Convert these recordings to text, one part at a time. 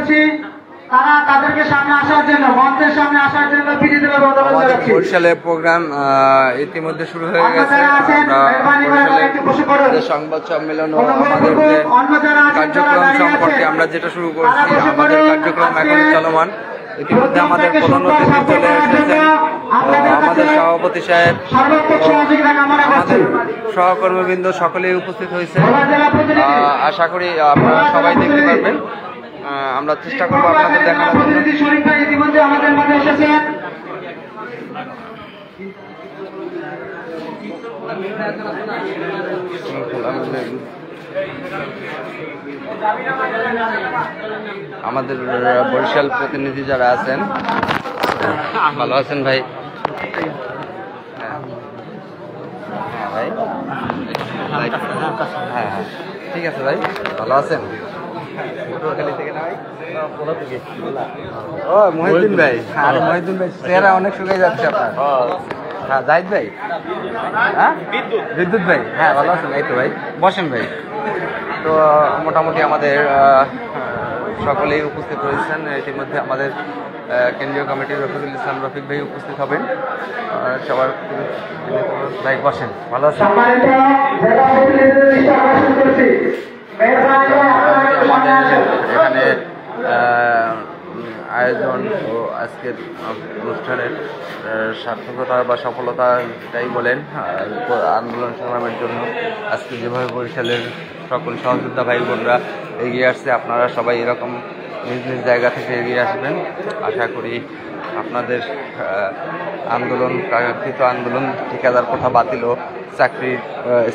করছি তারা তাদেরকে সামনে আসার জন্য মঞ্চের সামনে আসার জন্য বিনীতভাবে অনুরোধ জানাচ্ছি। বরিশালের প্রোগ্রাম ইতিমধ্যে শুরু হয়ে গেছে। আমরা সংবাদ সম্মেলন ও আমাদের কার্যক্রম সম্পর্কে আমরা যেটা শুরু করছি, আমাদের কার্যক্রম এখন চলমান। ইতিমধ্যে আমাদের প্রধান অতিথি চলে এসেছেন, আমাদের সভাপতি সাহেব, আমাদের সহকর্মীবৃন্দ সকলেই উপস্থিত হয়েছে। আশা করি আপনারা সবাই দেখতে পারবেন। আমরা চেষ্টা করবো আপনাদের দেখানোর জন্য। ইতিমধ্যে আমাদের মাঝে এসেছেন। আমাদের বরিশাল প্রতিনিধি যারা আছেন, ভালো আছেন ভাই? হ্যাঁ ভাই, হ্যাঁ হ্যাঁ ঠিক আছে ভাই, ভালো আছেন? ও মহিউদ্দিন ভাই, আরে মহিউদ্দিন ভাই চেহারা অনেক শুকিয়ে যাচ্ছে আপনার। হ্যাঁ জাহিদ ভাই, হ্যাঁ বিদ্যুৎ ভাই, হ্যাঁ ভালো আছেন? এই তো ভাই, বসেন ভাই। তো মোটামুটি আমাদের সকলেই উপস্থিত হয়েছেন। ইতিমধ্যে আমাদের কেন্দ্রীয় কমিটির রফিকুল ইসলাম রফিক ভাই উপস্থিত হবেন। সবার ভাই বসেন, ভালো আছেন? আমাদের এখানে আয়োজন ও আজকের অনুষ্ঠানের সার্থকতা বা সফলতা এটাই বলেন। আন্দোলন সংগ্রামের জন্য আজকে যেভাবে বরিশালের সকল সহযোদ্ধা ভাই বোনরা এগিয়ে আসছে, আপনারা সবাই এরকম নিজ নিজ জায়গা থেকে এগিয়ে আসবেন। আশা করি আপনাদের আন্দোলন, কাঙ্ক্ষিত আন্দোলন, ঠিকাদার কথা বাতিল ও চাকরির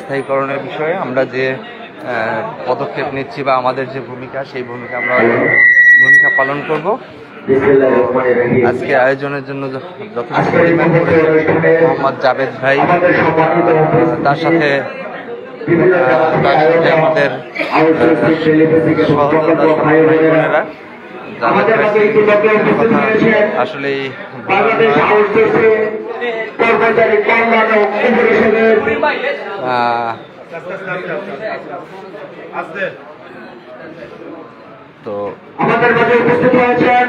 স্থায়ীকরণের বিষয়ে আমরা যে পদক্ষেপ নিচ্ছি বা আমাদের যে ভূমিকা, সেই ভূমিকা আমরা ভূমিকা পালন করব। আজকে আয়োজনের জন্য যথেষ্ট পরিমাণ মোহাম্মদ জাভেদ ভাই, তার সাথে আমাদের সহযোগিতা আসলেই তো আমাদের মাঝে উপস্থিত হয়েছেন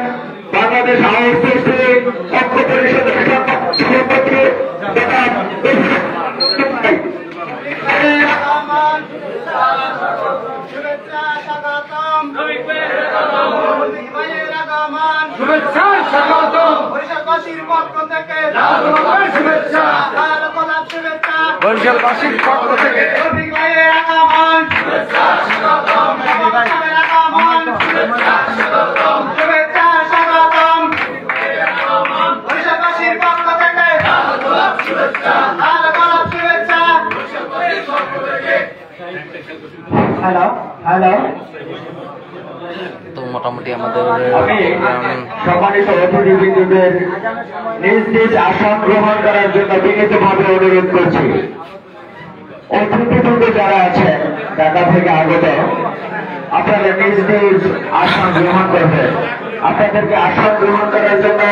বাংলাদেশ আউটসোর্সিং অর্থ পরিষদের সভাপতি শুভেচ্ছা স্বাগতম বরিশালবাসীর পক্ষ থেকে শুভেচ্ছা বরিশালবাসীর পক্ষ থেকে হ্যালো হ্যালো। তো মোটামুটি আমাদের সম্মানিত অতিথিবৃন্দদের নিজ নিজ আসন গ্রহণ করার জন্য বিনীতভাবে অনুরোধ করছি। অতিথিবৃন্দ যারা আছেন ঢাকা থেকে আগত, আপনারা নিজ নিজ আসন গ্রহণ করবেন। আপনাদেরকে আসন গ্রহণ করার জন্য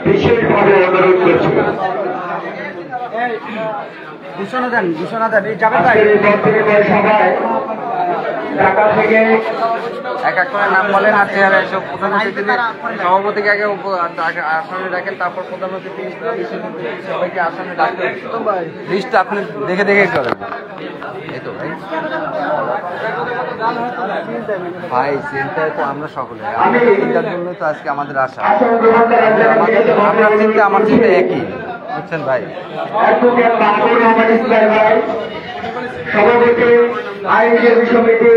বিশেষভাবে অনুরোধ করছি। ঘোষণা দেন সবাই ঢাকা থেকে এক এক করে নাম বলেন আর চেহারা এসব প্রধান অতিথি সভাপতিকে আগে আসনে রাখেন, তারপর প্রধান অতিথি সবাইকে আসনে রাখতে লিস্টটা আপনি দেখে দেখে করেন। এই তো ভাই, ভাই চিন্তায় তো আমরা সকলে, চিন্তার জন্য তো আজকে আমাদের আশা। আপনার চিন্তা আমার চিন্তা একই, বুঝছেন ভাই? সভাপতি আইনজীবী সমিতি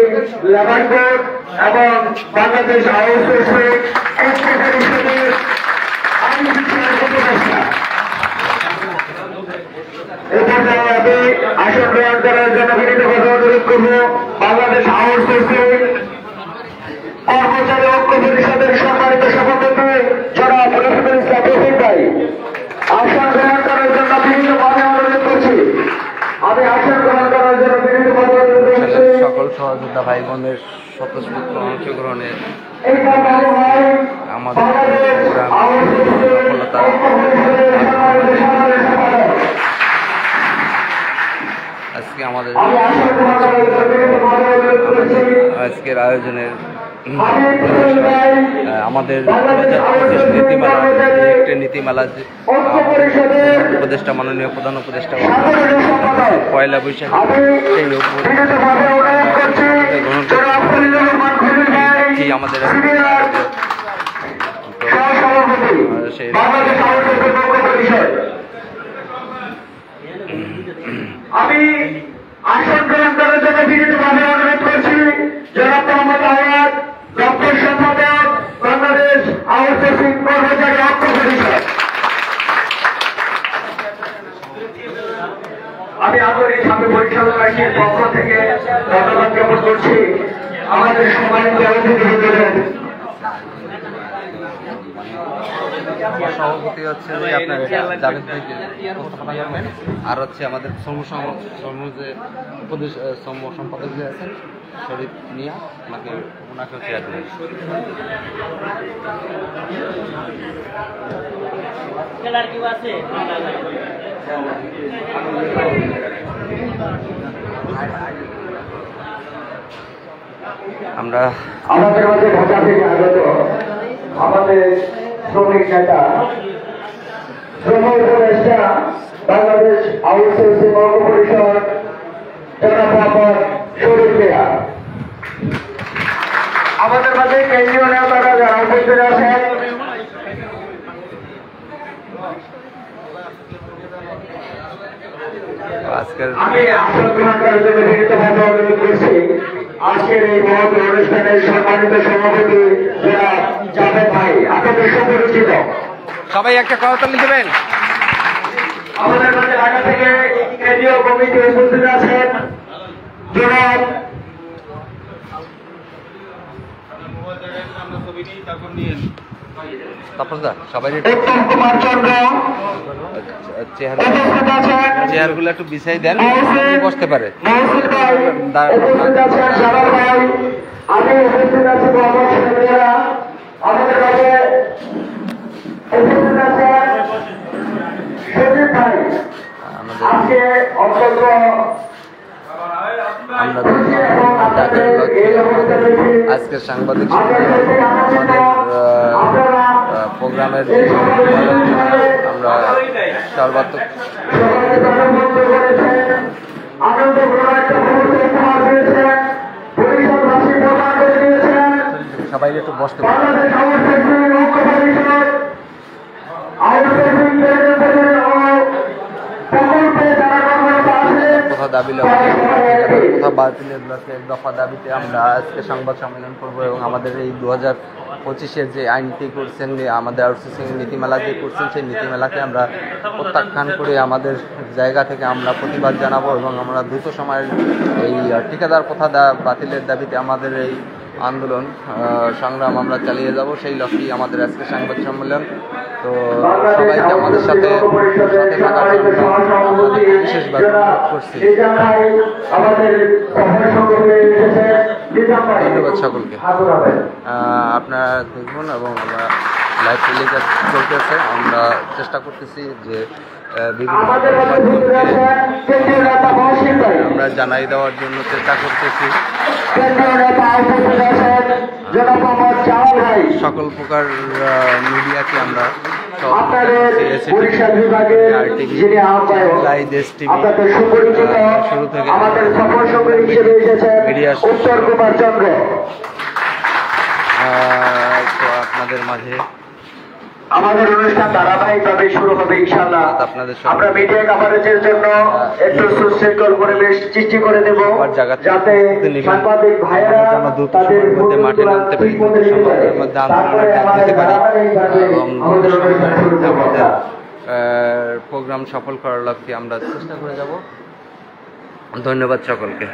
লেবার বোর্ড এবং বাংলাদেশ আউটসোর্সিং পরিষদের আইন বিষয়ের উপদেষ্টা। এই পর্যায়ে আমি আসন গ্রহণ করার জন্য বিনীতভাবে অনুরোধ করব বাংলাদেশ আউটসোর্সিং কর্মচারী ঐক্য পরিষদের সম্মানিত সভাপতি জনাব রফিকুল ইসলাম রফিক ভাই আসন গ্রহণ করার জন্য বিনীতভাবে অনুরোধ করছি। আমি আসন গ্রহণ করার জন্য বিনীতভাবে অনুরোধ করছি। সকল সহযোদ্ধা ভাই বোনের স্বতঃস্ফূর্ত অংশগ্রহণের আমাদের সফলতা আজকে আমাদের আজকের আয়োজনের আমাদের নীতিমালা একটি নীতিমালা যে উপদেষ্টা মাননীয় প্রধান উপদেষ্টা পয়লা বৈশাখ সেই গ্রহণ আমাদের আমি আসন গ্রহণ করার জন্য বিনীতভাবে অনুরোধ করছি জনাব মোহাম্মদ আওয়াজ দপ্তর সম্পাদক বাংলাদেশ আউটসোর্সিং কর্মচারী ঐক্য পরিষদ। আমি আদরের সাথে পরিচালনার পক্ষ থেকে ধন্যবাদ জ্ঞাপন করছি আমাদের সম্মানিত অতিথিবৃন্দদের। সভাপতি হচ্ছে যে আপনার জাভেদ ভাইকে উপস্থাপনা করবেন, আর হচ্ছে আমাদের শ্রম যে উপদেশ শ্রম সম্পাদক যে আছেন শরীফ মিয়া ওনাকে চেয়ার দেবেন। আমরা আমাদের মাঝে ঢাকা থেকে আগত আমাদের শ্রমিক নেতা শ্রম উপদেষ্টা বাংলাদেশ আউটসোর্সিং ঐক্য পরিষদ জনাব মোহাম্মদ শরীফ মিয়া। আমাদের মাঝে কেন্দ্রীয় নেতারা যারা উপস্থিত আছেন আমি আসন গ্রহণ করার জন্য বিনীতভাবে অনুরোধ করছি আজকের এই মহৎ অনুষ্ঠানের সম্মানিত সভাপতি জনাব জাভেদ ভাই, আপনাদের সুপরিচিত। সবাই একটা করতালি দেবেন। আমাদের কাছে ঢাকা থেকে কেন্দ্রীয় কমিটি উপস্থিত আছেন জনাব সবাই উত্তম কুমার চন্দ্র চেয়ারগুলো একটু বিছাই দেন, বসতে পারে। উপস্থিত আছেন জালাল ভাই, আমি উপস্থিত আছি মোহাম্মদ শহীদরা, আমাদের কাছে উপস্থিত আছেন সজীব ভাই। আজকে অত্যন্ত আজকের সাংবাদিক প্রোগ্রামের আমরা সর্বাত্মক সবাই একটু বসতে পারে। বাতিলের দফা দাবিতে আমরা আজকে সংবাদ সম্মেলন করব এবং আমাদের এই 2025-এর যে আইনটি করছেন, আমাদের আউটসোর্সিং নীতিমালা যে করছেন সেই নীতিমালাকে আমরা প্রত্যাখ্যান করে আমাদের জায়গা থেকে আমরা প্রতিবাদ জানাবো এবং আমরা দ্রুত সময়ের এই ঠিকাদার প্রথা বাতিলের দাবিতে আমাদের এই আন্দোলন সংগ্রাম আমরা চালিয়ে যাব। সেই লক্ষ্যেই আমাদের আজকে সংবাদ সম্মেলন। তো সবাইকে আমাদের সাথে থাকার জন্য বিশেষভাবে অনুরোধ করছি। ধন্যবাদ সকলকে। আপনারা দেখুন এবং আমরা লাইভ টেলিকাস্ট চলতেছে, আমরা চেষ্টা করতেছি যে আমরা জানাই দেওয়ার জন্য চেষ্টা করতেছি। সকল প্রকার মিডিয়াকে আমরা শুরু থেকে মিডিয়া তো আপনাদের মাঝে আমাদের অনুষ্ঠান ধারাবাহিকভাবে শুরু হবে ইনশাআল্লাহ। আমরা মিডিয়া কভারেজের জন্য একটু সুশৃঙ্খল পরিবেশ সৃষ্টি করে দেব যাতে সাংবাদিক ভাইয়েরা তাদের মাঠে নামতে পারি, সময়ের মধ্যে আন্দোলনের ডাক দিতে পারি এবং আমাদের প্রোগ্রাম সফল করার লক্ষ্যে আমরা চেষ্টা করে যাব। ধন্যবাদ সকলকে।